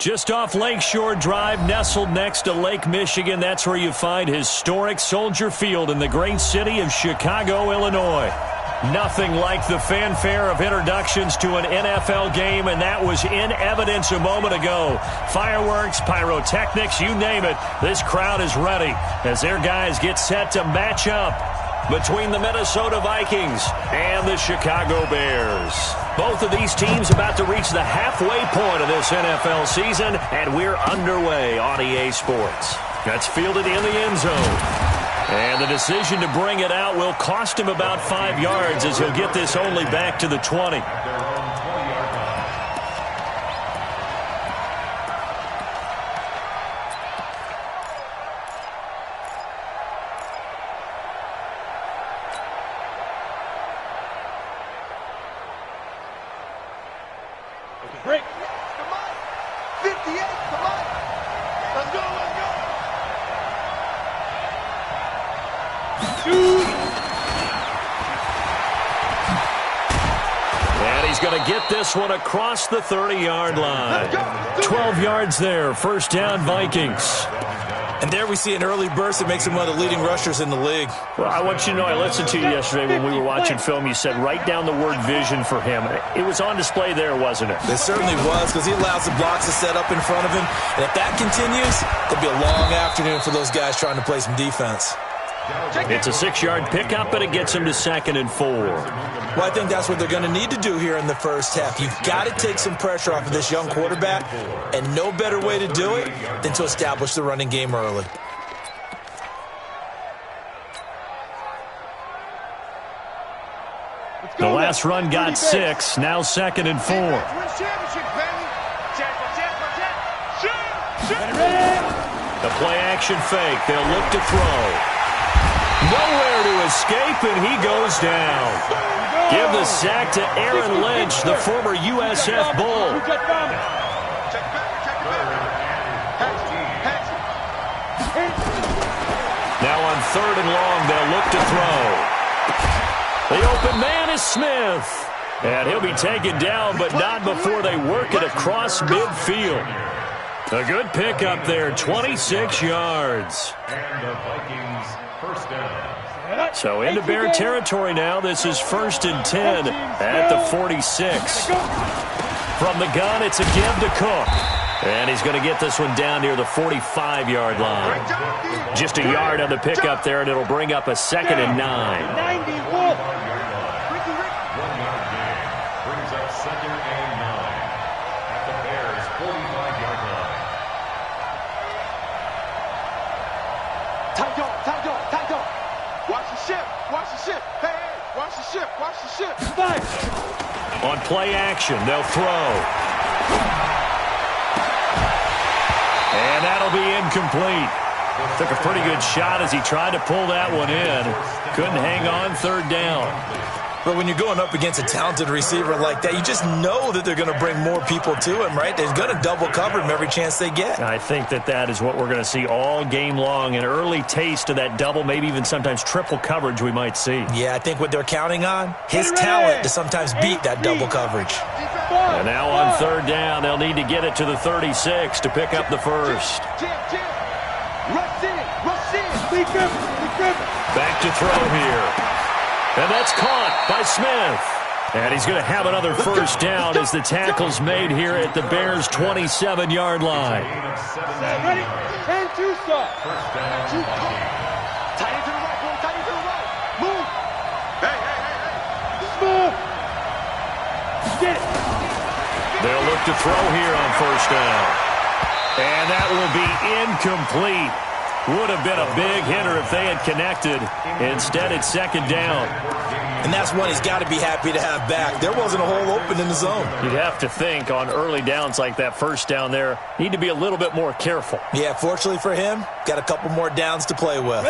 Just off Lakeshore Drive, nestled next to Lake Michigan, that's where you find historic Soldier Field in the great city of Chicago, Illinois. Nothing like the fanfare of introductions to an NFL game, and that was in evidence a moment ago. Fireworks, pyrotechnics, you name it. This crowd is ready as their guys get set to match up between the Minnesota Vikings and the Chicago Bears. Both of these teams about to reach the halfway point of this NFL season, and we're underway on EA Sports. That's fielded in the end zone. And the decision to bring it out will cost him about 5 yards as he'll get this only back to the 20. Break. Come on. 58. Come on. Let's go. Let's go. Shoot. And he's going to get this one across the 30-yard line. 12 yards there. First down, Vikings. And there we see an early burst that makes him one of the leading rushers in the league. Well, I want you to know, I listened to you yesterday when we were watching film. You said write down the word vision for him. It was on display there, wasn't it? It certainly was, because he allows the blocks to set up in front of him. And if that continues, it'll be a long afternoon for those guys trying to play some defense. It's a 6-yard pickup, and it gets him to 2nd and 4. Well, I think that's what they're going to need to do here in the first half. You've got to take some pressure off of this young quarterback, and no better way to do it than to establish the running game early. The last run got 6, now 2nd and 4. The play-action fake. They'll look to throw. Nowhere to escape, and he goes down. Give the sack to Aaron Lynch, the former USF Bull. Now on 3rd and long, they'll look to throw. The open man is Smith. And he'll be taken down, but not before they work it across midfield. A good pickup there, 26 yards. And the Vikings first down. So into Bear territory now. This is 1st and 10 at the 46. From the gun, it's a give to Cook. And he's going to get this one down near the 45-yard line. Just a yard on the pickup there, and it'll bring up a 2nd and 9. 1-yard gain brings up 2nd and 9 at the Bears' 45-yard line. Tight. Watch the ship. Hey, watch the ship. On play action, they'll throw. And that'll be incomplete. Took a pretty good shot as he tried to pull that one in. Couldn't hang on, 3rd down. But when you're going up against a talented receiver like that, you just know that they're going to bring more people to him, right? They're going to double cover him every chance they get. I think that is what we're going to see all game long. An early taste of that double, maybe even sometimes triple coverage we might see. Yeah, I think what they're counting on, his talent to sometimes beat that double coverage. And now on 3rd down, they'll need to get it to the 36 to pick up the first. Back to throw here. And that's caught by Smith. And he's going to have another first down as the tackle's made here at the Bears' 27-yard line. Ready? 10-2 start. First down. Tight into the right, boy. Tight into the right. Move. Hey. Move. Get it. They'll look to throw here on first down. And that will be incomplete. Would have been a big hitter if they had connected. Instead, it's 2nd down. And that's one he's got to be happy to have back. There wasn't a hole open in the zone. You'd have to think on early downs like that first down there, need to be a little bit more careful. Yeah, fortunately for him, got a couple more downs to play with.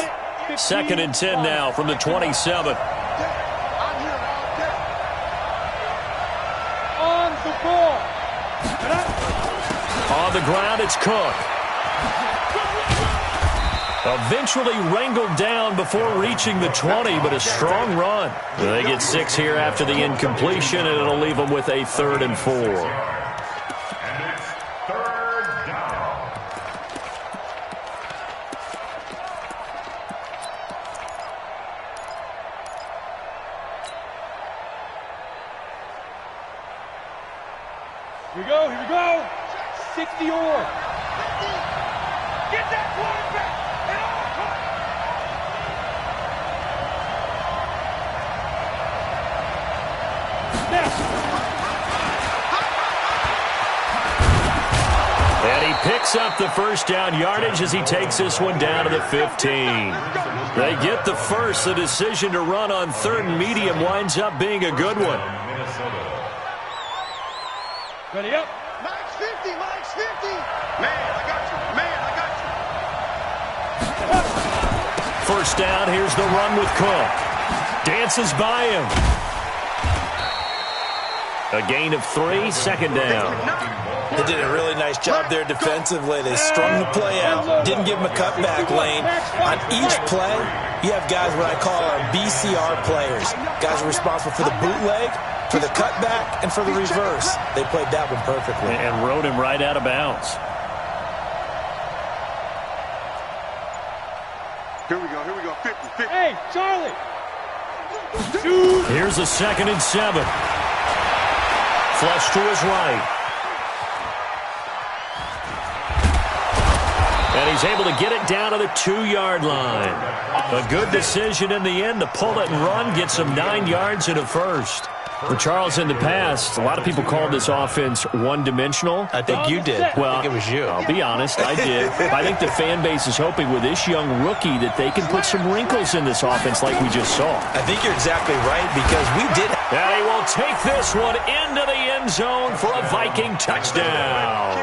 2nd and 10 now from the 27. On the ball. On the ground, it's Cook. Eventually wrangled down before reaching the 20, but a strong run. They get 6 here after the incompletion, and it'll leave them with a 3rd and 4. And it's 3rd Here we go, here we go. 60 or. Get that quarterback. And he picks up the first down yardage as he takes this one down to the 15. They get the first. The decision to run on third and medium winds up being a good one. Ready up. Mike's 50, Mike's 50. Man, I got you. Man, I got you. First down, here's the run with Cook. Dances by him. A gain of 3, second down. They did a really nice job there defensively. They strung the play out, didn't give him a cutback lane. On each play, you have guys what I call our BCR players. Guys are responsible for the bootleg, for the cutback, and for the reverse. They played that one perfectly. And rode him right out of bounds. Here we go, 50, 50. Hey, Charlie. Here's a 2nd and 7. Flush to his right. And he's able to get it down to the 2-yard line. A good decision in the end to pull it and run, get some 9 yards and a first. For Charles, in the past, a lot of people called this offense one-dimensional. I think you did. Well, I think it was you. I'll be honest, I did. I think the fan base is hoping with this young rookie that they can put some wrinkles in this offense like we just saw. I think you're exactly right because we did. And he will take this one into the end zone for a Viking touchdown.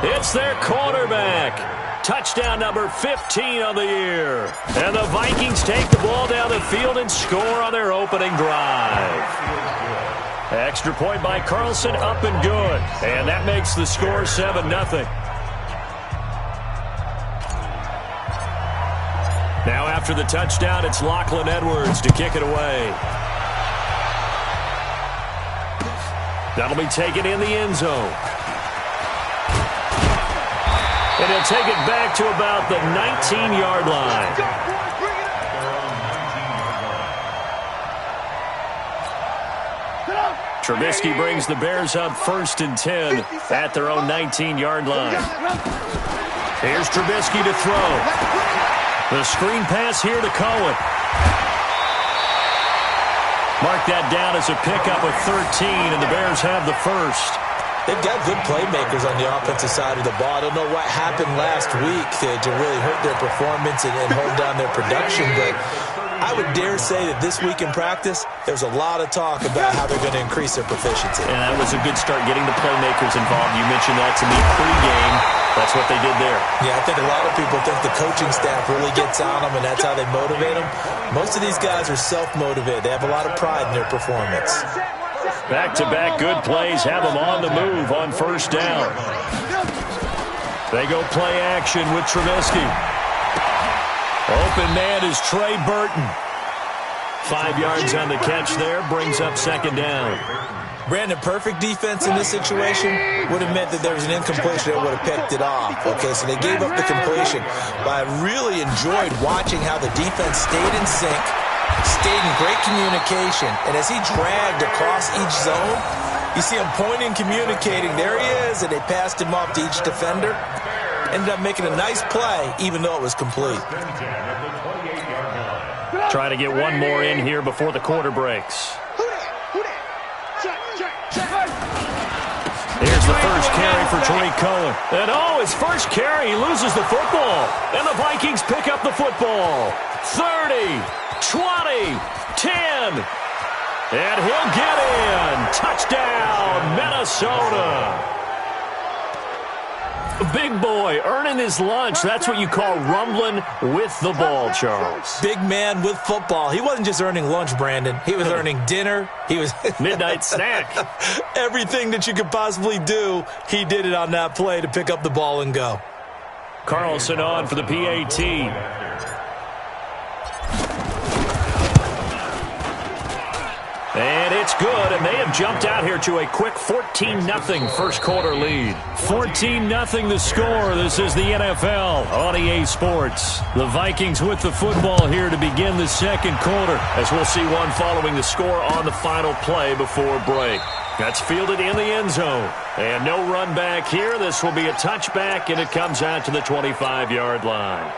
It's their quarterback. Touchdown number 15 on the year. And the Vikings take the ball down the field and score on their opening drive. Extra point by Carlson, up and good. And that makes the score 7-0. Now after the touchdown, it's Lachlan Edwards to kick it away. That'll be taken in the end zone. And he'll take it back to about the 19-yard line. Trubisky brings the Bears up 1st and 10 at their own 19-yard line. Here's Trubisky to throw. The screen pass here to Cohen. Mark that down as a pickup of 13, and the Bears have the first. They've got good playmakers on the offensive side of the ball. I don't know what happened last week to really hurt their performance and hold down their production, but I would dare say that this week in practice, there's a lot of talk about how they're going to increase their proficiency. And that was a good start, getting the playmakers involved. You mentioned that to me pregame. That's what they did there. Yeah, I think a lot of people think the coaching staff really gets on them, and that's how they motivate them. Most of these guys are self-motivated. They have a lot of pride in their performance. Back-to-back good plays have them on the move on first down. They go play action with Trubisky. Open man is Trey Burton. 5 yards on the catch there, brings up 2nd down. Brandon, perfect defense in this situation would have meant that there was an incompletion that would have picked it off. Okay, so they gave up the completion. But I really enjoyed watching how the defense stayed in sync, stayed in great communication, and as he dragged across each zone, you see him pointing, communicating. There he is, and they passed him off to each defender. Ended up making a nice play, even though it was complete. Trying to get one more in here before the quarter breaks. Here's the first carry for Tariq Cohen. And his first carry, he loses the football. And the Vikings pick up the football. 30, 20, 10. And he'll get in. Touchdown, Minnesota. Big boy earning his lunch. That's what you call rumbling with the ball, Charles. Big man with football. He wasn't just earning lunch, Brandon. He was earning dinner. He was midnight snack. Everything that you could possibly do, he did it on that play to pick up the ball and go. Carlson on for the PAT. And it's good, and they have jumped out here to a quick 14-0 first quarter lead. 14-0 the score. This is the NFL on EA Sports. The Vikings with the football here to begin the second quarter, as we'll see one following the score on the final play before break. That's fielded in the end zone. And no run back here. This will be a touchback, and it comes out to the 25-yard line.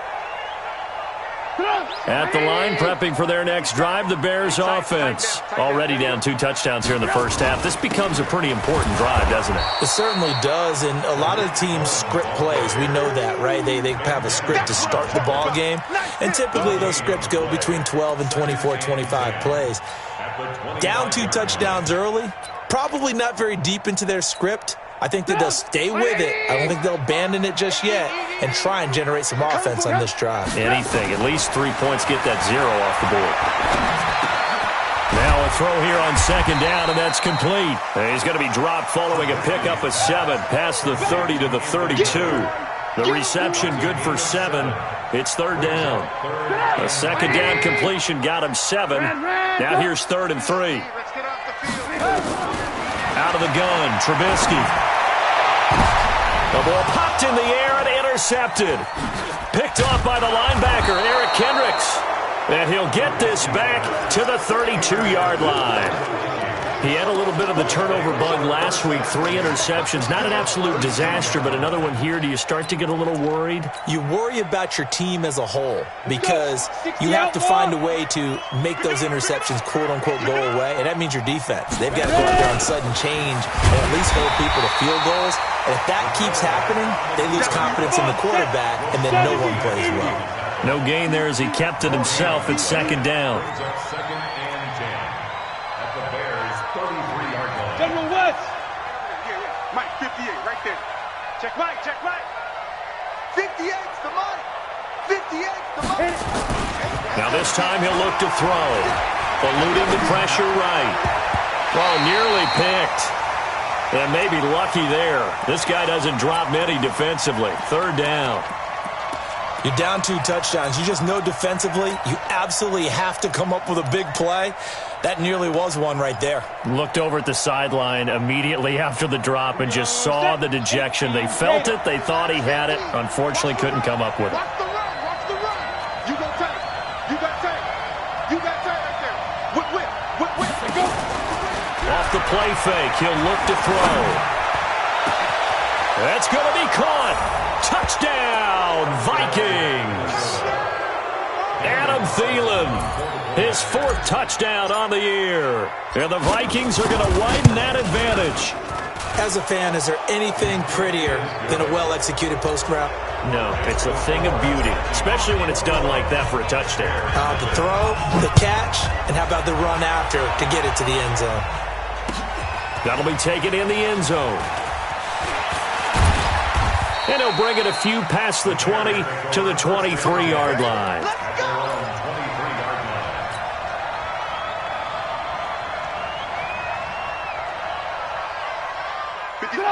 At the line, prepping for their next drive, the Bears offense. Already down 2 touchdowns here in the first half. This becomes a pretty important drive, doesn't it? It certainly does, and a lot of the teams script plays. We know that, right? They have a script to start the ball game, and typically those scripts go between 12 and 24, 25 plays. Down 2 touchdowns early, probably not very deep into their script. I think that they'll stay with it. I don't think they'll abandon it just yet and try and generate some offense on this drive. Anything. At least 3 points, get that 0 off the board. Now a throw here on second down, and that's complete. And he's going to be dropped following a pickup of 7 past the 30 to the 32. The reception good for 7. It's third down. A second down completion got him 7. Now here's 3rd and 3. Out of the gun, Trubisky. The ball popped in the air and intercepted. Picked off by the linebacker, Eric Kendricks. And he'll get this back to the 32-yard line. He had a little bit of the turnover bug last week. 3 interceptions. Not an absolute disaster, but another one here. Do you start to get a little worried? You worry about your team as a whole because you have to find a way to make those interceptions, quote-unquote, go away, and that means your defense. They've got to go out there on sudden change and at least hold people to field goals. And if that keeps happening, they lose confidence in the quarterback, and then no one plays well. No gain there as he kept it himself at second down. General West. Mike, 58, right there. Check Mike, check Mike. 58's the Mike. 58's the Mike. Now this time he'll look to throw. Eluding the pressure right. Well, nearly picked. And maybe lucky there. This guy doesn't drop many defensively. Third down. You're down 2 touchdowns. You just know defensively you absolutely have to come up with a big play. That nearly was one right there. Looked over at the sideline immediately after the drop and just saw the dejection. They felt it. They thought he had it. Unfortunately, couldn't come up with it. Watch the run. Watch the run. You got time. You got time. You got time right there. Whip. Go. Off the play fake. He'll look to throw. That's going to be caught. Touchdown, Vikings. Adam Thielen, his 4th touchdown on the year. And the Vikings are going to widen that advantage. As a fan, is there anything prettier than a well-executed post route? No, it's a thing of beauty, especially when it's done like that for a touchdown. The throw, the catch, and how about the run after to get it to the end zone? That'll be taken in the end zone. And he'll bring it a few past the 20 to the 23-yard line.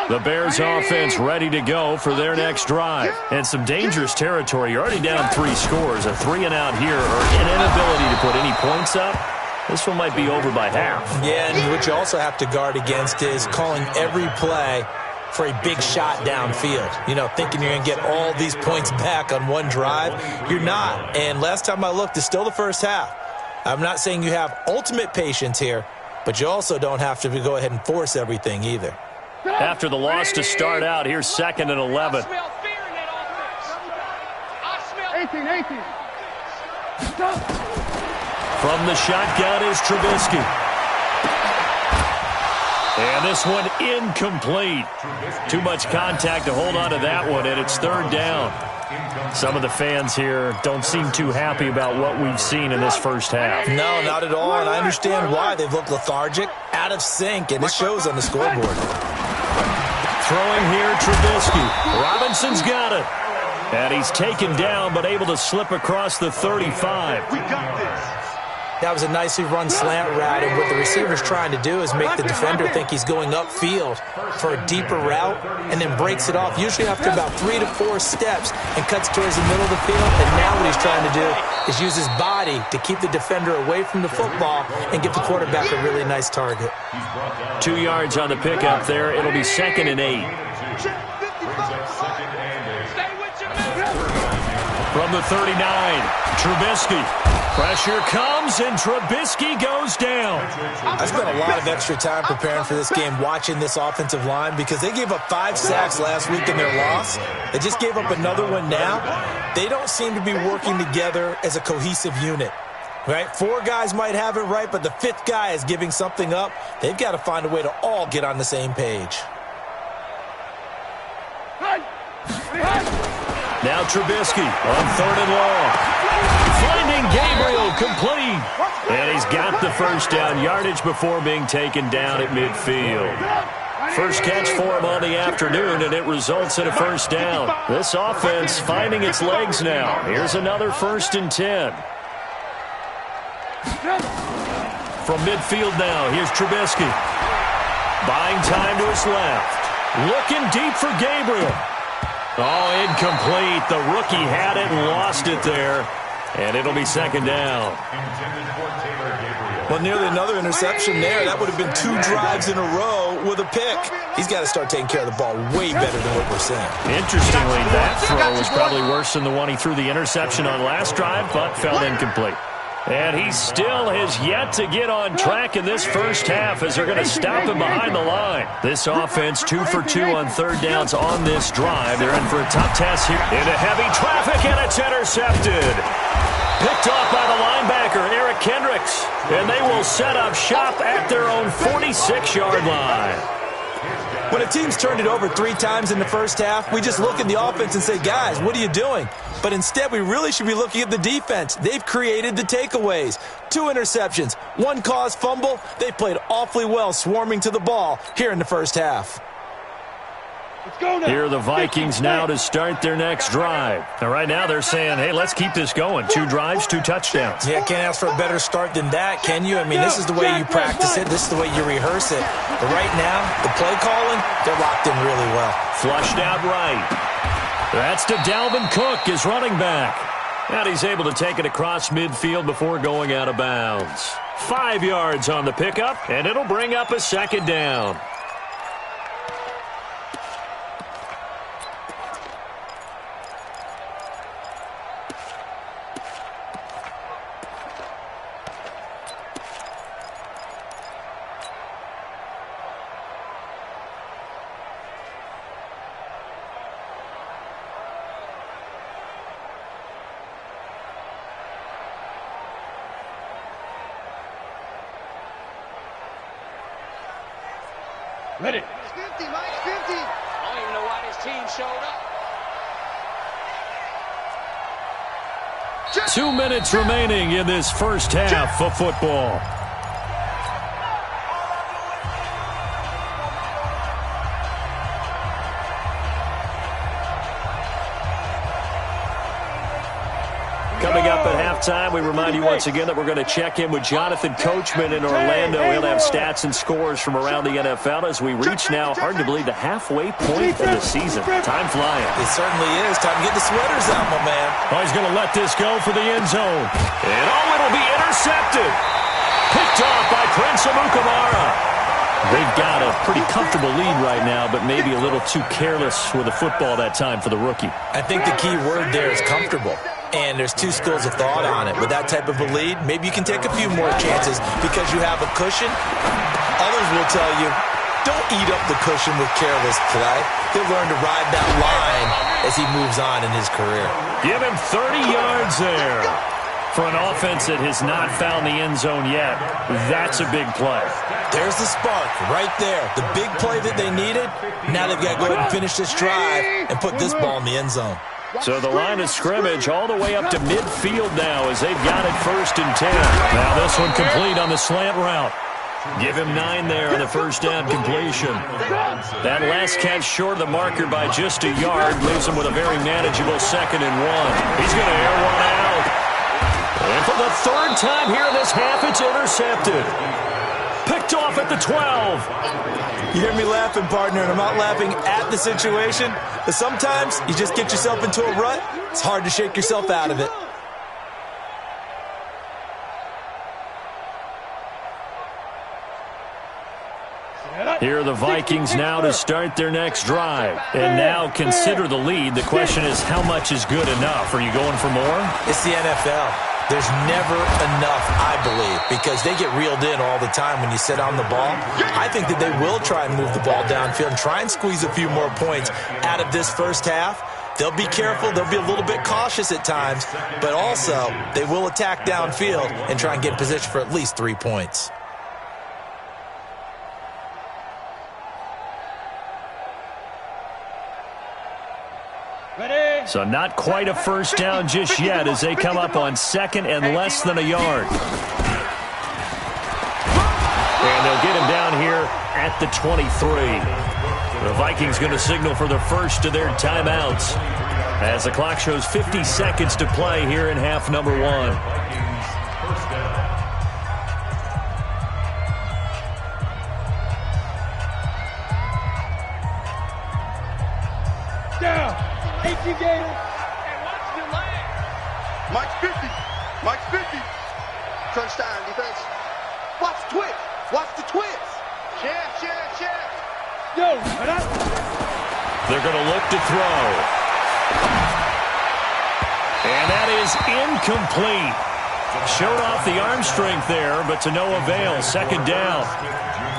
The Bears offense ready to go for their next drive. And some dangerous territory. You're already down 3 scores. A 3-and-out here or an inability to put any points up. This one might be over by half. Yeah, and what you also have to guard against is calling every play for a big shot downfield. You know, thinking you're going to get all these points back on one drive. You're not. And last time I looked, it's still the first half. I'm not saying you have ultimate patience here, but you also don't have to go ahead and force everything either. After the loss to start out, here's 2nd and 11. I smell 18. From the shotgun is Trubisky. And this one incomplete. Too much contact to hold on to that one, and it's 3rd down. Some of the fans here don't seem too happy about what we've seen in this first half. No, not at all, and I understand why. They've looked lethargic, out of sync, and it shows on the scoreboard. Throwing here, Trubisky. Robinson's got it. And he's taken down, but able to slip across the 35. We got this. That was a nicely run slant route, and what the receiver's trying to do is make the defender think he's going upfield for a deeper route and then breaks it off, usually after about 3 to 4 steps, and cuts towards the middle of the field. And now what he's trying to do is use his body to keep the defender away from the football and give the quarterback a really nice target. 2 yards on the pickup there. It'll be 2nd and 8. From the 39, Trubisky. Pressure comes, and Trubisky goes down. I spent a lot of extra time preparing for this game watching this offensive line because they gave up 5 sacks last week in their loss. They just gave up another one now. They don't seem to be working together as a cohesive unit. Right? 4 guys might have it right, but the 5th guy is giving something up. They've got to find a way to all get on the same page. Now Trubisky on 3rd and long. Finding Gabriel complete. And he's got the first down yardage before being taken down at midfield. First catch for him on the afternoon, and it results in a first down. This offense finding its legs now. Here's another 1st and 10. From midfield now, here's Trubisky. Buying time to his left. Looking deep for Gabriel. Oh, incomplete. The rookie had it and lost it there. And it'll be 2nd down. Well, nearly another interception there. That would have been 2 drives in a row with a pick. He's got to start taking care of the ball way better than what we're seeing. Interestingly, that throw was probably worse than the one he threw the interception on last drive, but fell incomplete. And he still has yet to get on track in this first half as they're going to stop him behind the line. This offense 2 for 2 on 3rd downs on this drive. They're in for a tough test here. Into heavy traffic, and it's intercepted. Picked off by the linebacker, Eric Kendricks. And they will set up shop at their own 46-yard line. When a team's turned it over 3 times in the first half, we just look at the offense and say, guys, what are you doing? But instead, we really should be looking at the defense. They've created the takeaways. 2 interceptions, 1 caused fumble. They played awfully well swarming to the ball here in the first half. Here are the Vikings now to start their next drive. Now, right now they're saying, hey, let's keep this going. 2 drives, 2 touchdowns. Yeah, can't ask for a better start than that, can you? I mean, this is the way you practice it. This is the way you rehearse it. But right now, the play calling, they're locked in really well. Flushed out right. That's to Dalvin Cook, his running back. And he's able to take it across midfield before going out of bounds. 5 yards on the pickup, and it'll bring up a 2nd down. Ready. It's 50, Mike, 50. I don't even know why this team showed up. 2 minutes remaining in this first half of football. Coming up at halftime, we remind you once again that we're going to check in with Jonathan Coachman in Orlando. He'll have stats and scores from around the NFL as we reach now, hard to believe, the halfway point of the season. Time flying. It certainly is. Time to get the sweaters out, my man. Oh, he's going to let this go for the end zone. And it'll be intercepted. Picked off by Prince Amukamara. They've got a pretty comfortable lead right now, but maybe a little too careless with the football that time for the rookie. I think the key word there is comfortable. And there's 2 schools of thought on it. With that type of a lead, maybe you can take a few more chances because you have a cushion. Others will tell you, don't eat up the cushion with careless play. He'll learn to ride that line as he moves on in his career. Give him 30 yards there. For an offense that has not found the end zone yet, that's a big play. There's the spark right there. The big play that they needed. Now they've got to go ahead and finish this drive and put this ball in the end zone. So the line of scrimmage all the way up to midfield now as they've got it 1st and 10. Now this one complete on the slant route. Give him 9 there on the first down completion. That last catch short of the marker by just a yard leaves him with a very manageable 2nd and 1. He's going to air one out. And for the 3rd time here in this half, it's intercepted. Picked off at the 12. You hear me laughing, partner, and I'm not laughing at the situation, but sometimes you just get yourself into a rut. It's hard to shake yourself out of it. Set up. Here are the Vikings now to start their next drive. And now consider the lead. The question is, how much is good enough? Are you going for more? It's the NFL. There's never enough, I believe, because they get reeled in all the time when you sit on the ball. I think that they will try and move the ball downfield and try and squeeze a few more points out of this first half. They'll be careful. They'll be a little bit cautious at times, but also they will attack downfield and try and get in position for at least 3 points. Ready? So not quite a first down just yet as they come up on second and less than a yard. And they'll get him down here at the 23. The Vikings going to signal for the first of their timeouts as the clock shows 50 seconds to play here in half number 1. Down. 18 Gators. And watch your leg. Mike's 50. Mike's 50. Crunch time, defense. Watch the twist. Watch the twist. Chef. Yo, and up. They're going to look to throw. And that is incomplete. Showed off the arm strength there, but to no avail. Second down.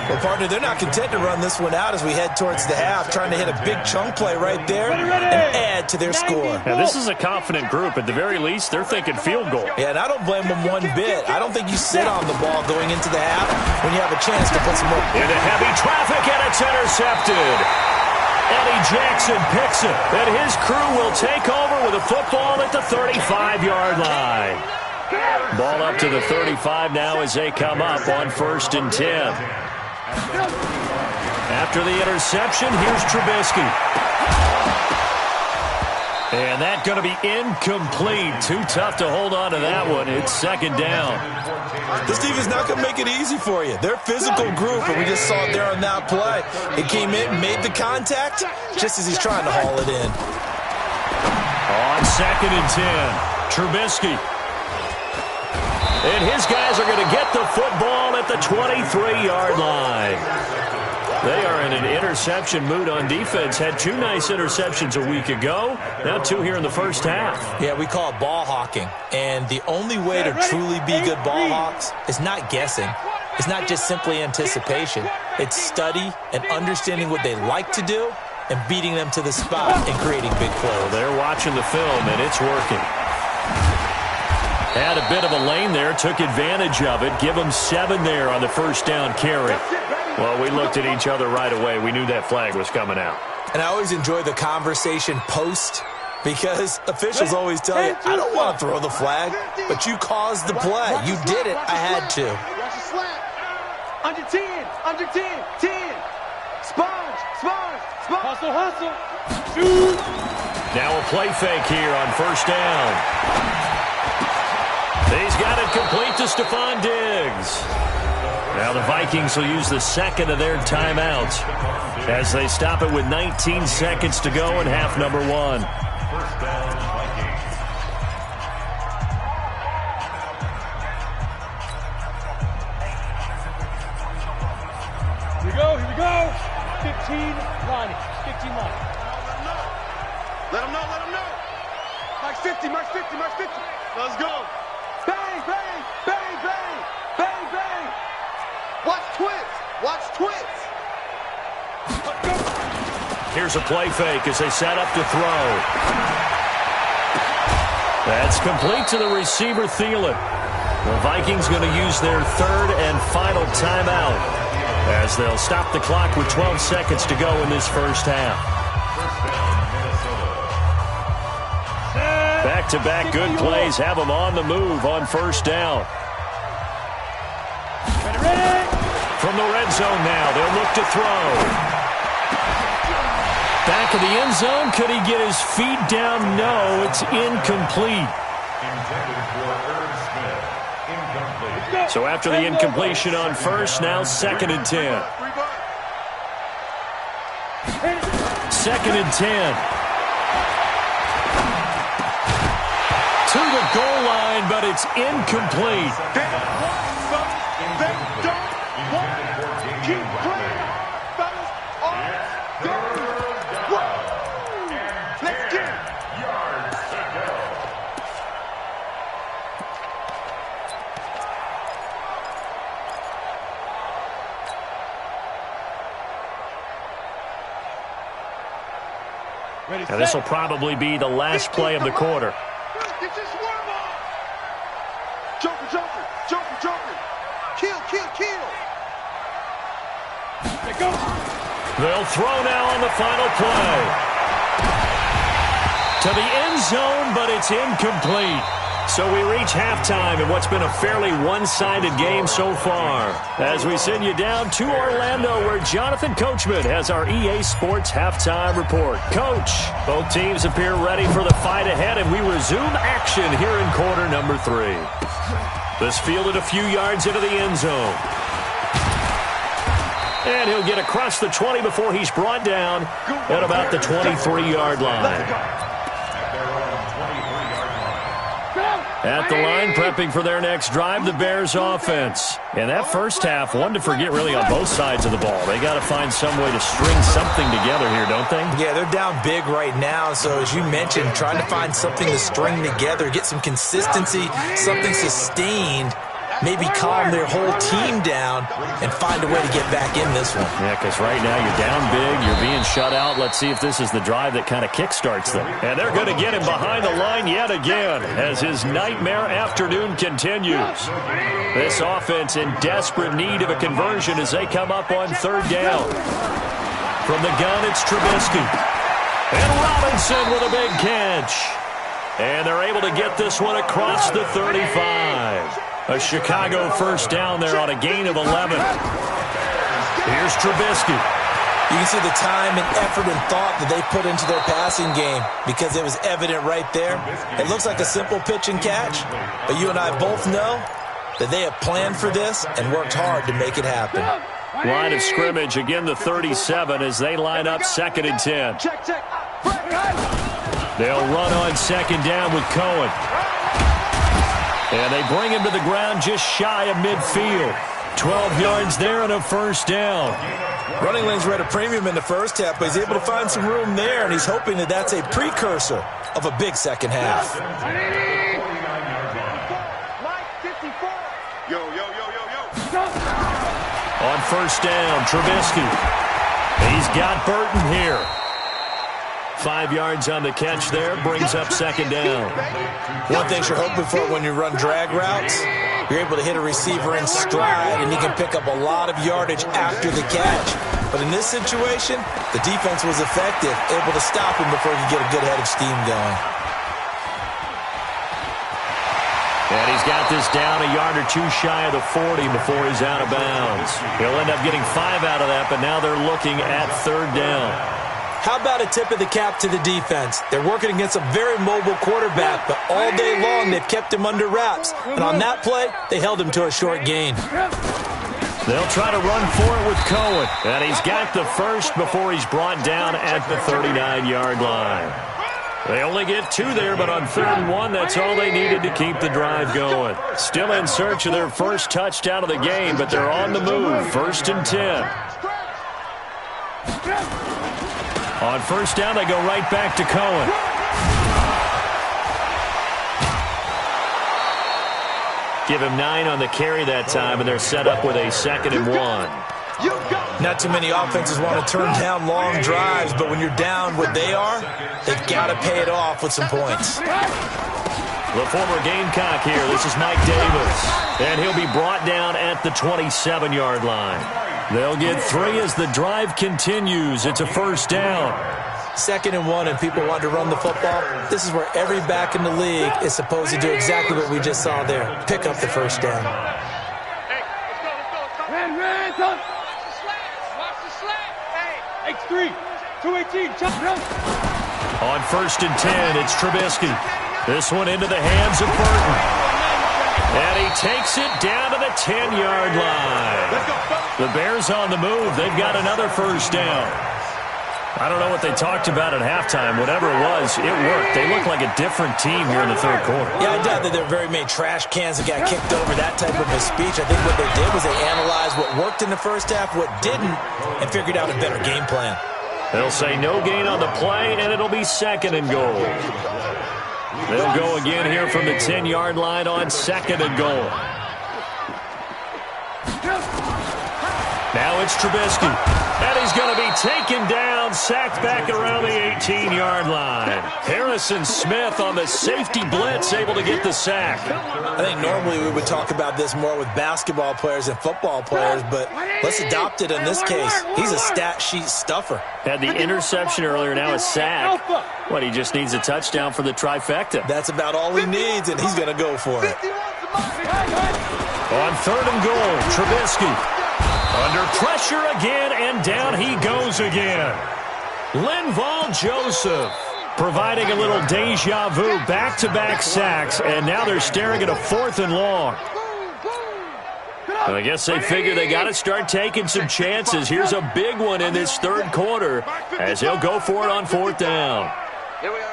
Well, partner, they're not content to run this one out as we head towards the half, trying to hit a big chunk play right there and add to their score. Now, this is a confident group. At the very least, they're thinking field goal. Yeah, and I don't blame them one bit. I don't think you sit on the ball going into the half when you have a chance to put some more. Into heavy traffic, and it's intercepted. Eddie Jackson picks it, and his crew will take over with a football at the 35-yard line. Ball up to the 35 now as they come up on 1st and 10. After the interception, here's Trubisky. And that's going to be incomplete. Too tough to hold on to that one. It's second down. This team is not going to make it easy for you. They're a physical group, and we just saw it there on that play. It came in, made the contact, just as he's trying to haul it in. On 2nd and 10, Trubisky. And his guys are going to get the football at the 23-yard line. They are in an interception mood on defense. Had 2 nice interceptions a week ago. Now 2 here in the first half. Yeah, we call it ball hawking. And the only way to truly be good ball hawks is not guessing. It's not just simply anticipation. It's study and understanding what they like to do and beating them to the spot and creating big plays. Well, they're watching the film, and it's working. Had a bit of a lane there, took advantage of it. Give them 7 there on the first down carry. Well, we looked at each other right away. We knew that flag was coming out. And I always enjoy the conversation post because officials always tell you, I don't want to throw the flag, but you caused the play. You did it. I had to. Watch the slant. Under 10. 10. Sponge. Hustle. Shoot. Now a play fake here on first down. He's got it complete to Stephon Diggs. Now the Vikings will use the second of their timeouts as they stop it with 19 seconds to go in half number 1. First down, Vikings. Here we go. 15 lining. Let him know. Mike's 50. Let's go. Bang. Watch twist. Here's a play fake as they set up to throw. That's complete to the receiver, Thielen. The Vikings going to use their 3rd and final timeout as they'll stop the clock with 12 seconds to go in this first half. Back-to-back good plays have them on the move on first down. Ready. From the red zone now, they'll look to throw. Back of the end zone, could he get his feet down? No, it's incomplete. Intended for Irv Smith. Incomplete. So after the incompletion on first, now 2nd and 10. 2nd and 10. To the goal line, but it's incomplete. And this will probably be the last play of the quarter. It's just warm up. Joker, Joker, Joker, Joker. Kill, kill, kill. Let go. They'll throw now on the final play. To the end zone, but it's incomplete. So we reach halftime in what's been a fairly one-sided game so far. As we send you down to Orlando, where Jonathan Coachman has our EA Sports halftime report. Coach, both teams appear ready for the fight ahead, and we resume action here in quarter number 3. This fielded a few yards into the end zone. And he'll get across the 20 before he's brought down at about the 23-yard line. At the line, prepping for their next drive, the Bears offense. And that first half, one to forget really on both sides of the ball. They got to find some way to string something together here, don't they? Yeah, they're down big right now. So as you mentioned, trying to find something to string together, get some consistency, something sustained, maybe calm their whole team down and find a way to get back in this one. Yeah, because right now you're down big, you're being shut out. Let's see if this is the drive that kind of kickstarts them. And they're going to get him behind the line yet again as his nightmare afternoon continues. This offense in desperate need of a conversion as they come up on third down. From the gun, it's Trubisky. And Robinson with a big catch. And they're able to get this one across the 35. A Chicago first down there on a gain of 11. Here's Trubisky. You can see the time and effort and thought that they put into their passing game because it was evident right there. It looks like a simple pitch and catch, but you and I both know that they have planned for this and worked hard to make it happen. Line of scrimmage, again the 37 as they line up 2nd and 10. They'll run on 2nd down with Cohen. And they bring him to the ground just shy of midfield. 12 yards there and a first down. Running lanes were at a premium in the first half, but he's able to find some room there, and he's hoping that that's a precursor of a big second half. Yo, yo, yo, yo, yo. On first down, Trubisky. He's got Burton here. 5 yards on the catch there, brings up 2nd down. One thing you're hoping for when you run drag routes, you're able to hit a receiver in stride, and he can pick up a lot of yardage after the catch. But in this situation, the defense was effective, able to stop him before he could get a good head of steam going. And he's got this down a yard or two shy of the 40 before he's out of bounds. He'll end up getting 5 out of that, but now they're looking at 3rd down. How about a tip of the cap to the defense? They're working against a very mobile quarterback, but all day long they've kept him under wraps. And on that play, they held him to a short gain. They'll try to run for it with Cohen. And he's got the first before he's brought down at the 39-yard line. They only get 2 there, but on 3rd and 1, that's all they needed to keep the drive going. Still in search of their first touchdown of the game, but they're on the move. 1st and 10. On first down, they go right back to Cohen. Give him 9 on the carry that time, and they're set up with a 2nd and 1. Not too many offenses want to turn down long drives, but when you're down what they are, they've got to pay it off with some points. The former Gamecock here. This is Mike Davis. And he'll be brought down at the 27-yard line. They'll get 3 as the drive continues. It's a first down. 2nd and 1, and people want to run the football. This is where every back in the league is supposed to do exactly what we just saw there. Pick up the first down. Hey, let's go. Watch the slant. Hey, X3, 218, chop it up. On 1st and 10, it's Trubisky. This one into the hands of Burton. And he takes it down to the 10-yard line. The Bears on the move. They've got another first down. I don't know what they talked about at halftime. Whatever it was, it worked. They look like a different team here in the 3rd quarter. Yeah, I doubt that there were very many trash cans that got kicked over, that type of a speech. I think what they did was they analyzed what worked in the first half, what didn't, and figured out a better game plan. They'll say no gain on the play, and it'll be 2nd and goal. They'll go again here from the 10-yard line on 2nd and goal. Now it's Trubisky. And he's going to be taken down, sacked back around the 18-yard line. Harrison Smith on the safety blitz, able to get the sack. I think normally we would talk about this more with basketball players and football players, but let's adopt it in this case. He's a stat sheet stuffer. Had the interception earlier, now a sack. What, he just needs a touchdown for the trifecta. That's about all he needs, and he's going to go for it. On 3rd and goal, Trubisky. Under pressure again, and down he goes again. Linval Joseph providing a little deja vu, back-to-back sacks, and now they're staring at a 4th and long. I guess they figure they got to start taking some chances. Here's a big one in this 3rd quarter as he'll go for it on 4th down. Here we go.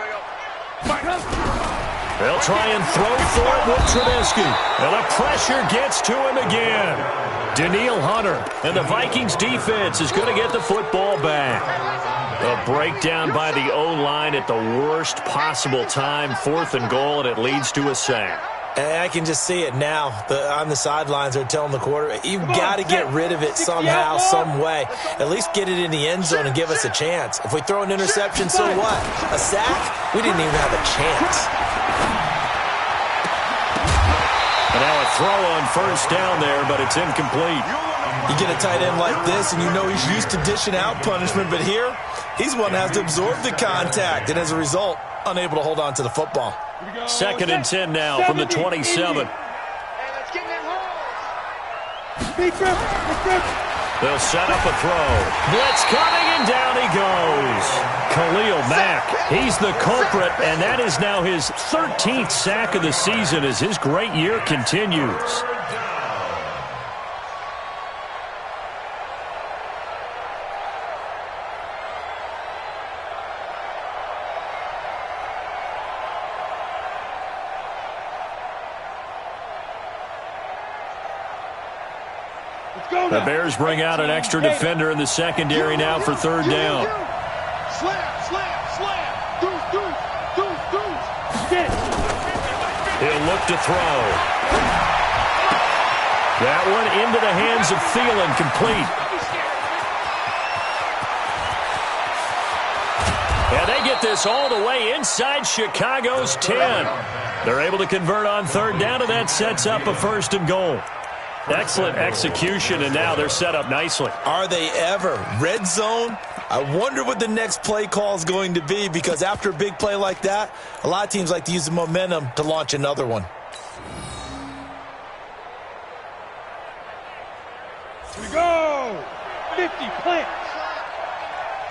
They'll try and throw for it with Trubisky. And the pressure gets to him again. Danielle Hunter, and the Vikings defense is going to get the football back. A breakdown by the O-line at the worst possible time, 4th and goal, and it leads to a sack. And I can just see it now. On the sidelines, they're telling the quarterback, you've got to get rid of it somehow, some way. At least get it in the end zone and give us a chance. If we throw an interception, so what? A sack? We didn't even have a chance. And now a throw on 1st down there, but it's incomplete. You get a tight end like this, and you know he's used to dishing out punishment, but here, he's one that has to absorb the contact, and as a result, unable to hold on to the football. 2nd and 10 now from the 27. They'll set up a throw. Blitz coming, and down he goes. Khalil Mack, he's the culprit, and that is now his 13th sack of the season as his great year continues. The Bears bring out an extra defender in the secondary now for 3rd down. He'll look to throw. That one into the hands of Thielen, complete. And they get this all the way inside Chicago's 10. They're able to convert on 3rd down, and that sets up a 1st and goal. Excellent execution, and now they're set up nicely. Are they ever? Red zone? I wonder what the next play call is going to be, because after a big play like that, a lot of teams like to use the momentum to launch another one. Here we go! 50 plants.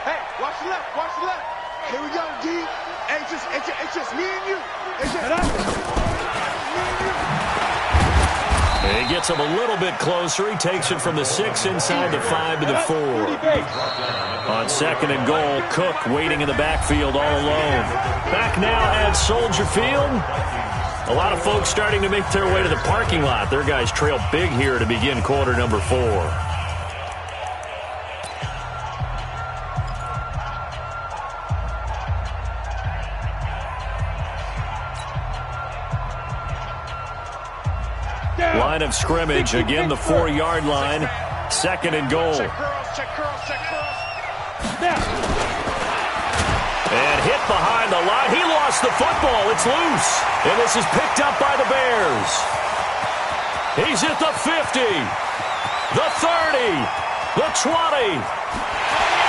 Hey, watch the left, watch the left. Here we go, D. Hey, it's just me and you. It's just He gets him a little bit closer. He takes it from the 6 inside the 5 to the 4. On 2nd and goal, Cook waiting in the backfield all alone. Back now at Soldier Field. A lot of folks starting to make their way to the parking lot. Their guys trail big here to begin quarter number 4. Line of scrimmage, again the 4-yard line. 2nd and goal. check cross. And hit behind the line. He lost the football. It's loose. And this is picked up by the Bears. He's at the 50, the 30, the 20.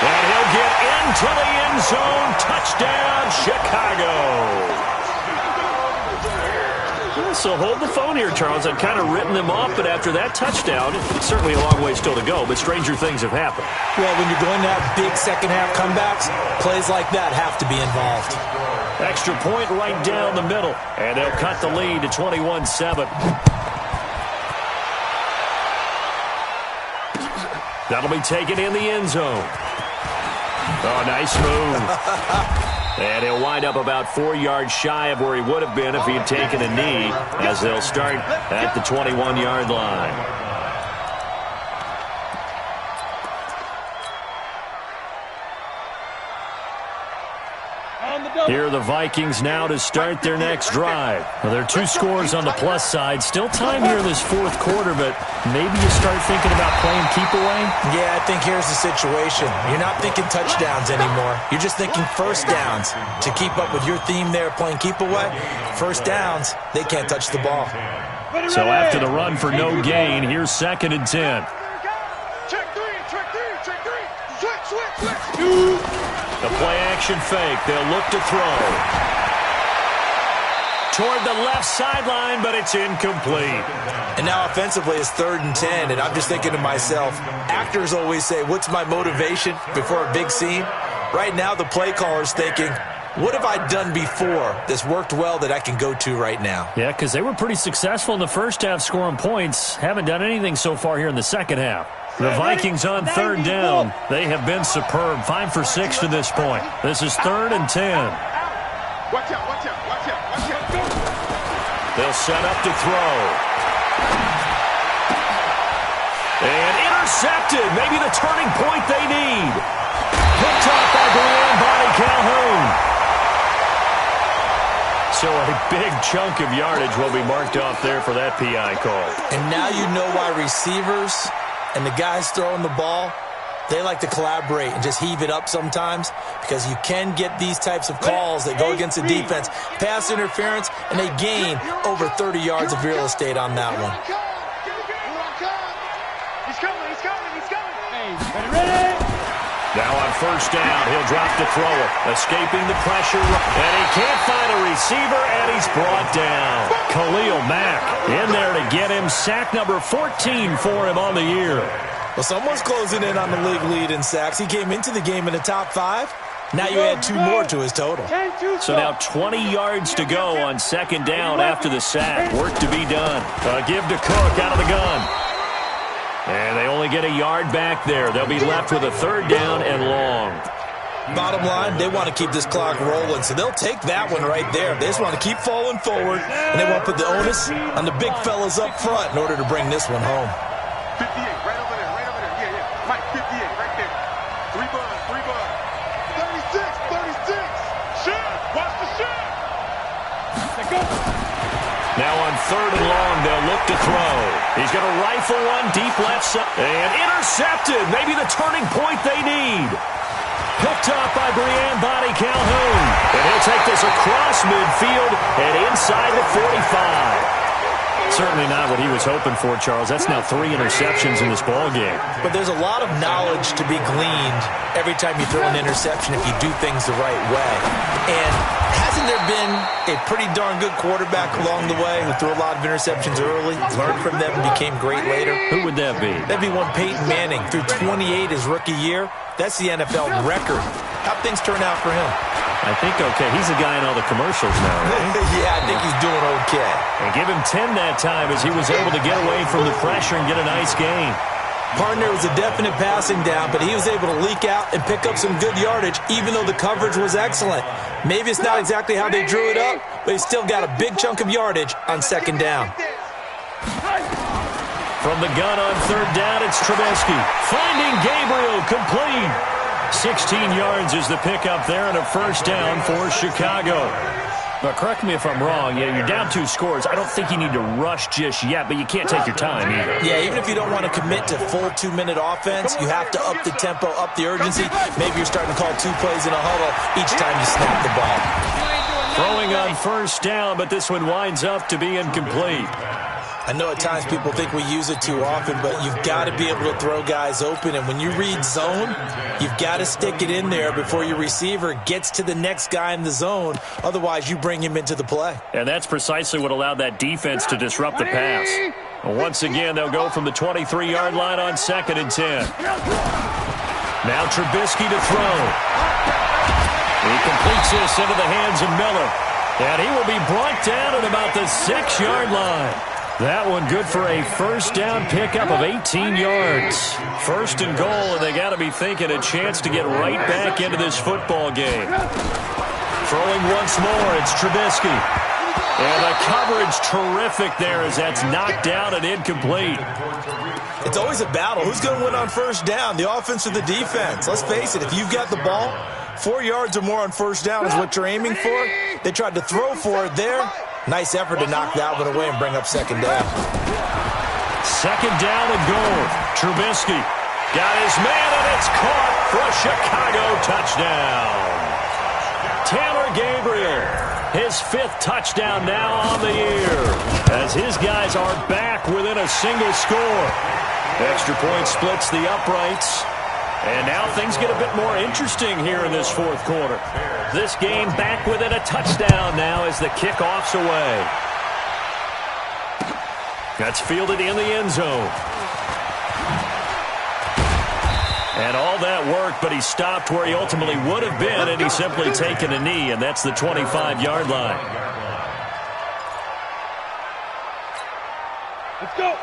And he'll get into the end zone. Touchdown, Chicago. So hold the phone here, Charles. I'd kind of written them off, but after that touchdown, it's certainly a long way still to go, but stranger things have happened. Well, when you're going to have big second-half comebacks, plays like that have to be involved. Extra point right down the middle, and they'll cut the lead to 21-7. That'll be taken in the end zone. Oh, nice move. And he'll wind up about 4 yards shy of where he would have been if he had taken a knee, as they'll start at the 21-yard line. Here are the Vikings now to start their next drive. Well, there are 2 scores on the plus side. Still time here in this 4th quarter, but maybe you start thinking about playing keep away? Yeah, I think here's the situation. You're not thinking touchdowns anymore. You're just thinking first downs. To keep up with your theme there, playing keep away, first downs, they can't touch the ball. So after the run for no gain, here's 2nd and 10. Check three, switch. The play-action fake. They'll look to throw. Toward the left sideline, but it's incomplete. And now offensively it's 3rd and 10, and I'm just thinking to myself, actors always say, what's my motivation before a big scene? Right now the play caller's thinking, what have I done before that's worked well that I can go to right now? Yeah, because they were pretty successful in the first half scoring points. Haven't done anything so far here in the second half. The Vikings on 3rd down. They have been superb. 5 for 6 to this point. This is 3rd and 10. Watch out. They'll set up to throw. And intercepted. Maybe the turning point they need. Picked off by Brian Calhoun. So a big chunk of yardage will be marked off there for that PI call. And now you know why receivers and the guys throwing the ball, they like to collaborate and just heave it up sometimes, because you can get these types of calls that go against the defense. Pass interference, and they gain over 30 yards of real estate on that one. He's coming. Ready. Now on 1st down, he'll drop to throw it. Escaping the pressure, and he can't find a receiver, and he's brought down. Khalil Mack in there to get him. Sack number 14 for him on the year. Well, someone's closing in on the league lead in sacks. He came into the game in the top 5. Now you add 2 more to his total. So now 20 yards to go on 2nd down after the sack. Work to be done. Give to Cook out of the gun. And they only get a yard back there. They'll be left with a 3rd down and long. Bottom line, they want to keep this clock rolling, so they'll take that one right there. They just want to keep falling forward, and they want to put the onus on the big fellas up front in order to bring this one home. 58, right over there. Yeah. Mike, 58, right there. 3 bud. 36. Shot. Watch the shot. Let's go. Now on 3rd and long, they'll look to throw. He's going to rifle one deep left side. And intercepted. Maybe the turning point they need. Picked up by Brian Calhoun. And he'll take this across midfield and inside the 45. Certainly not what he was hoping for, Charles. That's now 3 interceptions in this ballgame. But there's a lot of knowledge to be gleaned every time you throw an interception if you do things the right way. And hasn't there been a pretty darn good quarterback along the way who threw a lot of interceptions early, learned from them, and became great later? Who would that be? That'd be one Peyton Manning. Threw 28 his rookie year. That's the NFL record. How'd things turn out for him? I think okay. He's a guy in all the commercials now, right? Yeah, I think he's doing okay. And give him 10 that time as he was able to get away from the pressure and get a nice gain. Partner was a definite passing down, but he was able to leak out and pick up some good yardage, even though the coverage was excellent. Maybe it's not exactly how they drew it up, but he still got a big chunk of yardage on 2nd down. From the gun on 3rd down, it's Trubisky. Finding Gabriel, complete. 16 yards is the pickup there and a 1st down for Chicago. But correct me if I'm wrong. Yeah, you're down 2 scores. I don't think you need to rush just yet, but you can't take your time either. Yeah, even if you don't want to commit to full 2-minute offense, you have to up the tempo, up the urgency. Maybe you're starting to call 2 plays in a huddle each time you snap the ball. Throwing on 1st down, but this one winds up to be incomplete. I know at times people think we use it too often, but you've got to be able to throw guys open. And when you read zone, you've got to stick it in there before your receiver gets to the next guy in the zone. Otherwise, you bring him into the play. And that's precisely what allowed that defense to disrupt the pass. And once again, they'll go from the 23-yard line on 2nd and 10. Now Trubisky to throw. He completes this into the hands of Miller. And he will be brought down at about the 6-yard line. That one good for a 1st down pickup of 18 yards. 1st and goal, and they got to be thinking a chance to get right back into this football game. Throwing once more, it's Trubisky. And the coverage terrific there as that's knocked down and incomplete. It's always a battle. Who's going to win on 1st down, the offense or the defense? Let's face it, if you've got the ball, 4 yards or more on first down is what you're aiming for. They tried to throw for it there. Nice effort to knock that one away and bring up second down. Second down and goal. Trubisky got his man, and it's caught for a Chicago touchdown. Taylor Gabriel, his 5th touchdown now on the year, as his guys are back within a single score. Extra point splits the uprights. And now things get a bit more interesting here in this fourth quarter. This game back within a touchdown now as the kickoff's away. That's fielded in the end zone. And all that work, but he stopped where he ultimately would have been, and he's simply taken a knee, and that's the 25-yard line.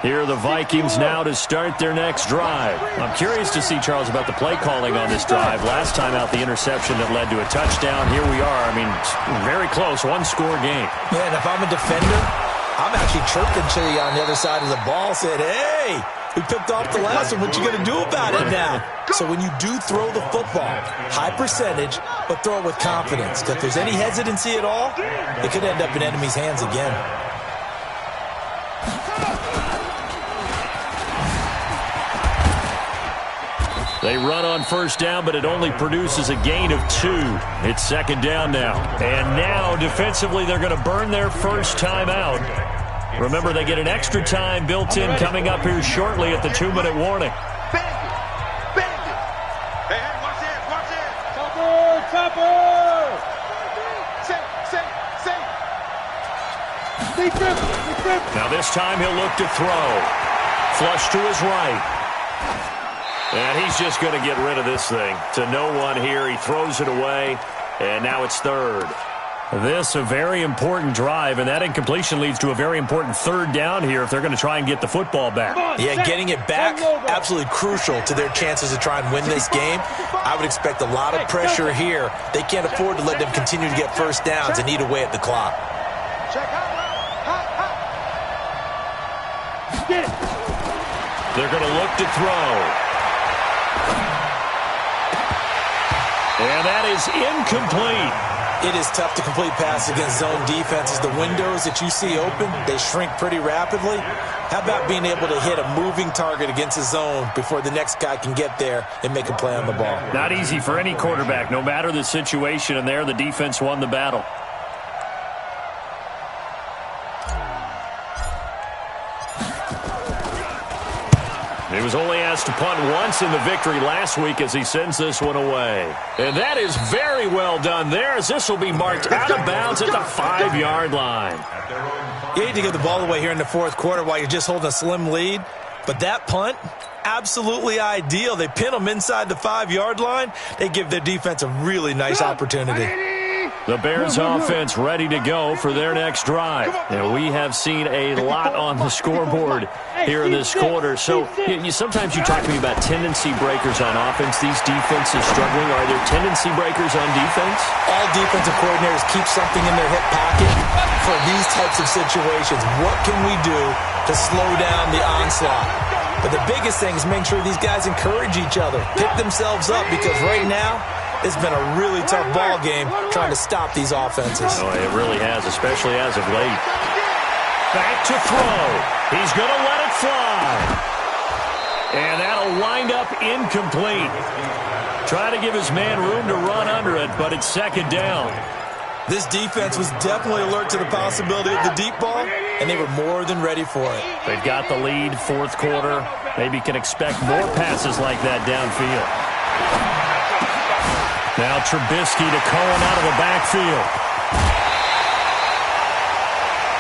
Here are the Vikings now to start their next drive. I'm curious to see, Charles, about the play calling on this drive. Last time out, the interception that led to a touchdown. Here we are. I mean, very close, one-score game. Yeah, and if I'm a defender, I'm actually chirping to you on the other side of the ball, saying, hey, we picked off the last one. What you going to do about it now? So when you do throw the football, high percentage, but throw it with confidence. Because if there's any hesitancy at all, it could end up in enemy's hands again. They run on first down, but it only produces a gain of 2. It's second down now. And now, defensively, they're going to burn their first time out. Remember, they get an extra time built in coming up here shortly at the 2-minute warning. Bang it. Hey, watch this. Topper! Say. Now this time he'll look to throw. Flush to his right. And he's just going to get rid of this thing. To no one here. He throws it away. And now it's third. This a very important drive, and that incompletion leads to a very important third down here if they're going to try and get the football back. Yeah, getting it back, absolutely crucial to their chances to try and win this game. I would expect a lot of pressure here. They can't afford to let them continue to get first downs and eat away at the clock. They're going to look to throw. And that is incomplete. It is tough to complete passes against zone defenses. The windows that you see open, they shrink pretty rapidly. How about being able to hit a moving target against a zone before the next guy can get there and make a play on the ball? Not easy for any quarterback, no matter the situation, and there the defense won the battle. He was only asked to punt once in the victory last week as he sends this one away. And that is very well done there, as this will be marked out of bounds at the 5-yard line. You hate to give the ball away here in the fourth quarter while you're just holding a slim lead, but that punt, absolutely ideal. They pin them inside the 5-yard line. They give their defense a really nice opportunity. The Bears offense ready to go for their next drive. And we have seen a lot on the scoreboard here in this quarter. So sometimes you talk to me about tendency breakers on offense. These defenses struggling. Are there tendency breakers on defense? All defensive coordinators keep something in their hip pocket for these types of situations. What can we do to slow down the onslaught? But the biggest thing is making sure these guys encourage each other, pick themselves up, because right now, it's been a really tough ball game trying to stop these offenses. Oh, it really has, especially as of late. Back to throw. He's going to let it fly. And that'll wind up incomplete. Try to give his man room to run under it, but it's second down. This defense was definitely alert to the possibility of the deep ball, and they were more than ready for it. They've got the lead, fourth quarter. Maybe can expect more passes like that downfield. Now Trubisky to Cohen out of the backfield.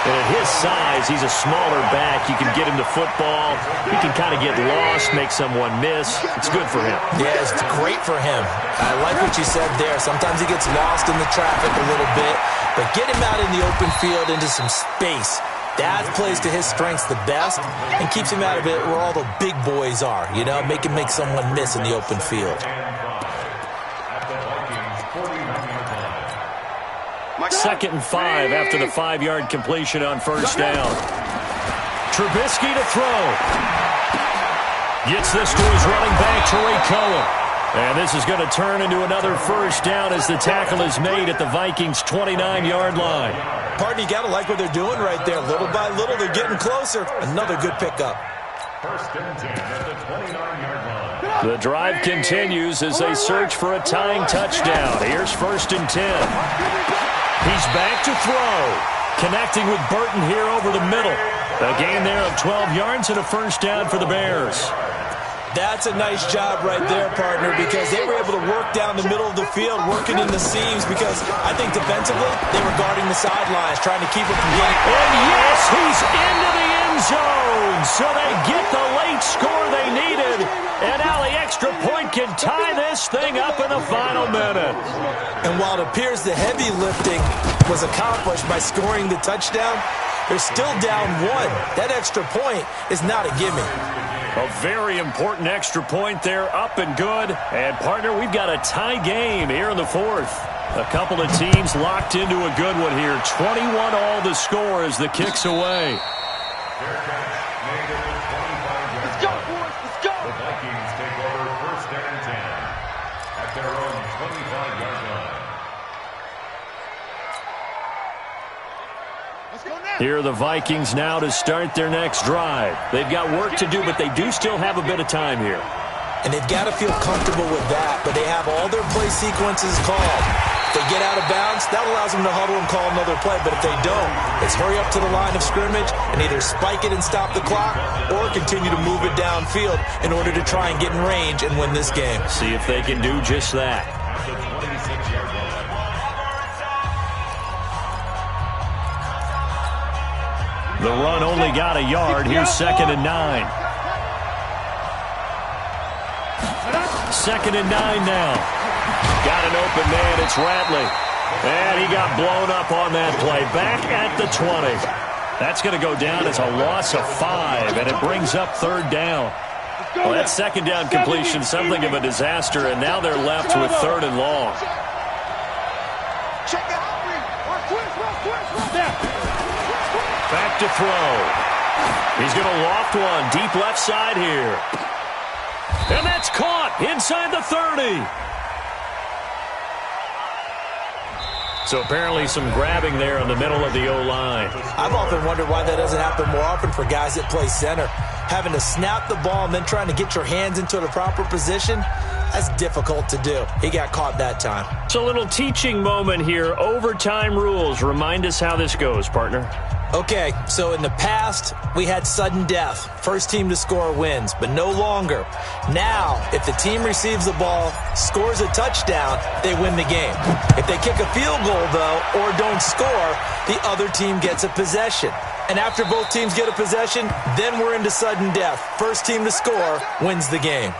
And at his size, he's a smaller back. You can get him to football. He can kind of get lost, make someone miss. It's good for him. Yeah, it's great for him. I like what you said there. Sometimes he gets lost in the traffic a little bit, but get him out in the open field into some space. That plays to his strengths the best and keeps him out of it where all the big boys are. You know, make him make someone miss in the open field. Second and 5 after the 5-yard completion on first down. Trubisky to throw. Gets this to his running back, Cohen. And this is going to turn into another first down as the tackle is made at the Vikings' 29-yard line. Partner, you got to like what they're doing right there. Little by little, they're getting closer. Another good pickup. First and 10 at the 29-yard line. The drive continues as they search for a tying touchdown. Here's first and 10. He's back to throw. Connecting with Burton here over the middle. A gain there of 12 yards and a first down for the Bears. That's a nice job right there, partner, because they were able to work down the middle of the field, working in the seams, because I think defensively they were guarding the sidelines, trying to keep it from getting... And yes, he's into the end zone, so they get the late score they needed, and now the extra point can tie this thing up in the final minute. And while it appears the heavy lifting was accomplished by scoring the touchdown, they're still down one. That extra point is not a gimme. A very important extra point there, up and good. And, partner, we've got a tie game here in the fourth. A couple of teams locked into a good one here. 21 all the score as the kick's away. Let's go, boys. Let's go. The Vikings take over first and 10 at their own 25-yard line. Here are the Vikings now to start their next drive. They've got work to do, but they do still have a bit of time here. And they've got to feel comfortable with that, but they have all their play sequences called. If they get out of bounds, that allows them to huddle and call another play, but if they don't, it's hurry up to the line of scrimmage and either spike it and stop the clock or continue to move it downfield in order to try and get in range and win this game. See if they can do just that. The 26-yard line. The run only got a yard. Here's second and 9. Second and 9 now. Got an open man. It's Ratley. And he got blown up on that play. Back at the 20. That's going to go down as a loss of 5, and it brings up third down. Well, that second down completion, something of a disaster, and now they're left with third and long. Check out. Back to throw. He's going to loft one deep left side here. And that's caught inside the 30. So apparently some grabbing there in the middle of the O-line. I've often wondered why that doesn't happen more often for guys that play center. Having to snap the ball and then trying to get your hands into the proper position, that's difficult to do. He got caught that time. It's a little teaching moment here. Overtime rules. Remind us how this goes, partner. Okay, so in the past, we had sudden death. First team to score wins, but no longer. Now, if the team receives the ball, scores a touchdown, they win the game. If they kick a field goal, though, or don't score, the other team gets a possession. And after both teams get a possession, then we're into sudden death. First team to score wins the game.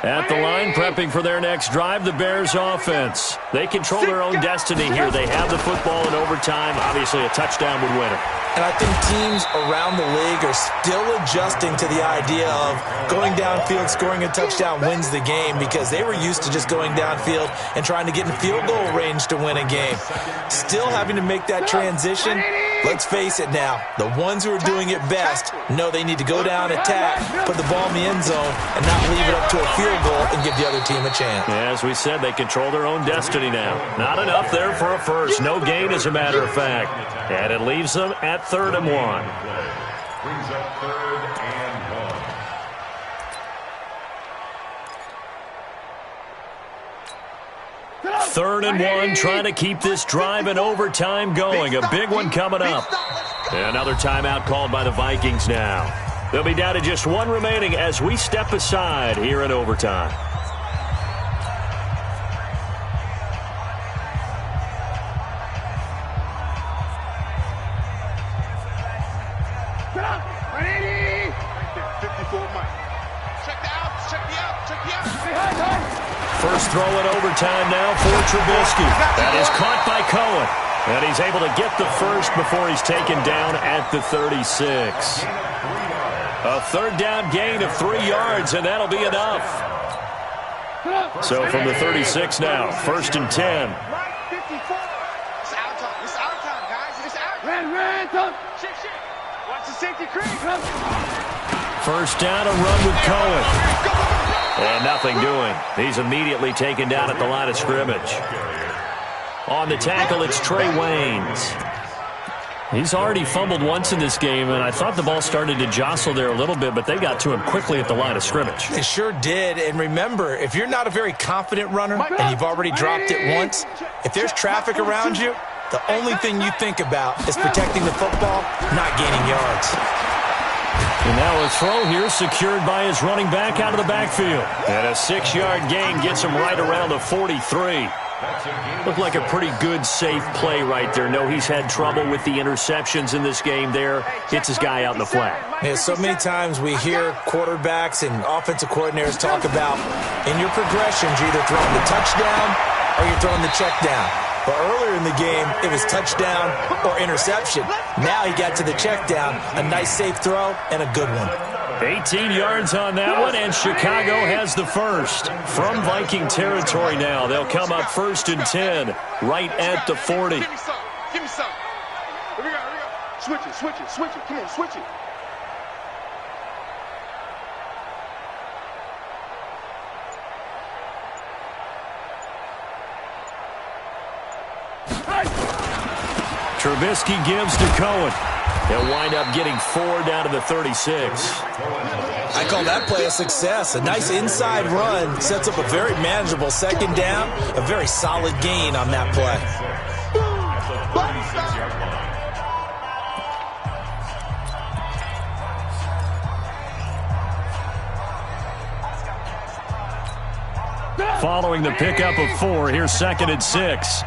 At the line, prepping for their next drive, the Bears offense. They control their own destiny here. They have the football in overtime. Obviously, a touchdown would win it. And I think teams around the league are still adjusting to the idea of going downfield, scoring a touchdown wins the game, because they were used to just going downfield and trying to get in field goal range to win a game. Still having to make that transition. Let's face it now, the ones who are doing it best know they need to go down, attack, put the ball in the end zone, and not leave it up to a field goal and give the other team a chance. Yeah, as we said, they control their own destiny now. Not enough there for a first. No gain, as a matter of fact. And it leaves them at 3rd and 1. Brings up 3rd and 1. 3rd and 1, trying to keep this drive in overtime going. A big one coming up. Another timeout called by the Vikings now. They'll be down to just one remaining as we step aside here in overtime. First throw in overtime now for Trubisky. That is caught by Cohen. And he's able to get the first before he's taken down at the 36. A third down gain of 3 yards, and that'll be enough. So from the 36 now, 1st and 10. Mike, 54. It's our time. It's our time, guys. It's our time. Shit. Watch the safety creep. First down, a run with Cohen. And nothing doing. He's immediately taken down at the line of scrimmage. On the tackle, it's Trey Waynes. He's already fumbled once in this game, and I thought the ball started to jostle there a little bit, but they got to him quickly at the line of scrimmage. They sure did. And remember, if you're not a very confident runner and you've already dropped it once, if there's traffic around you, the only thing you think about is protecting the football, not gaining yards. And now a throw here secured by his running back out of the backfield. And a 6-yard gain gets him right around the 43. Looked like a pretty good, safe play right there. No, he's had trouble with the interceptions in this game there. Hits his guy out in the flat. Yeah, so many times we hear quarterbacks and offensive coordinators talk about in your progressions, you're either throwing the touchdown or you're throwing the check down. But earlier in the game, it was touchdown or interception. Now he got to the check down, a nice safe throw, and a good one. 18 yards on that one, and Chicago has the first. From Viking territory now, they'll come up 1st and 10, right at the 40. Give me some. Here we go. Switch it. Come on, switch it. Trubisky gives to Cohen. He'll wind up getting 4 down to the 36. I call that play a success. A nice inside run sets up a very manageable 2nd down, a very solid gain on that play. Following the pickup of 4, here's 2nd and 6.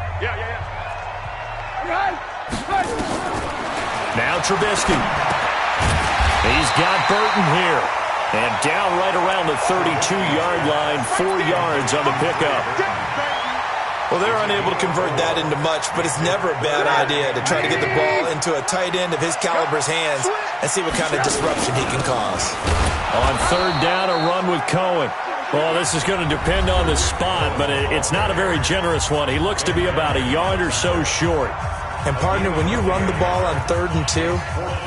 Now Trubisky. He's got Burton here. And down right around the 32-yard line, 4 yards on the pickup. Well, they're unable to convert that into much, but it's never a bad idea to try to get the ball into a tight end of his caliber's hands and see what kind of disruption he can cause. On 3rd down, a run with Cohen. Well, this is going to depend on the spot, but it's not a very generous one. He looks to be about a yard or so short. And, partner, when you run the ball on 3rd and 2,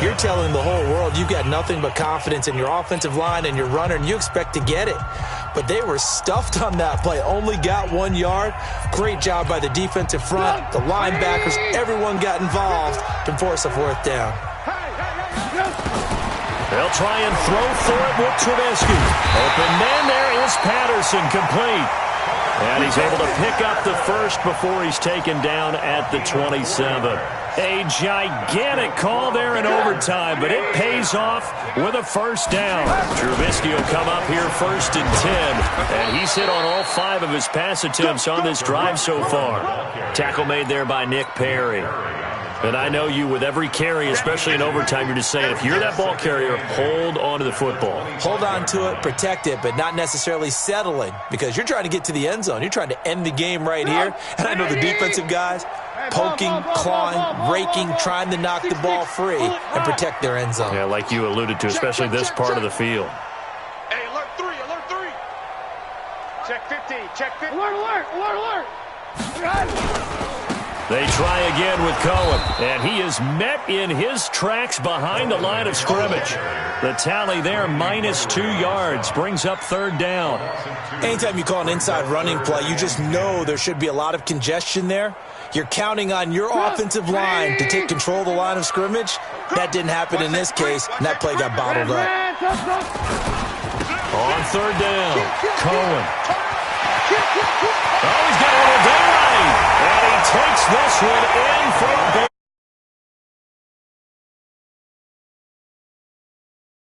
you're telling the whole world you've got nothing but confidence in your offensive line and your runner, and you expect to get it. But they were stuffed on that play, only got 1 yard. Great job by the defensive front, the linebackers, everyone got involved to force a 4th down. They'll try and throw for it with Trubisky. Open man, there is Patterson, complete. And he's able to pick up the first before he's taken down at the 27. A gigantic call there in overtime, but it pays off with a 1st down. Trubisky will come up here 1st and 10, and he's hit on all 5 of his pass attempts on this drive so far. Tackle made there by Nick Perry. And I know you, with every carry, especially in overtime, you're just saying, if you're that ball carrier, hold on to the football. Hold on to it, protect it, but not necessarily settling, because you're trying to get to the end zone. You're trying to end the game right here. And I know the defensive guys, poking, clawing, raking, trying to knock the ball free and protect their end zone. Yeah, like you alluded to, especially this part of the field. Hey, alert 3. Check 15. Alert. They try again with Cohen, and he is met in his tracks behind the line of scrimmage. The tally there, -2 yards, brings up 3rd down. Anytime you call an inside running play, you just know there should be a lot of congestion there. You're counting on your offensive line to take control of the line of scrimmage. That didn't happen in this case, and that play got bottled up. On 3rd down, Cohen. Oh, he's got a little daylight, and he takes this one in for a big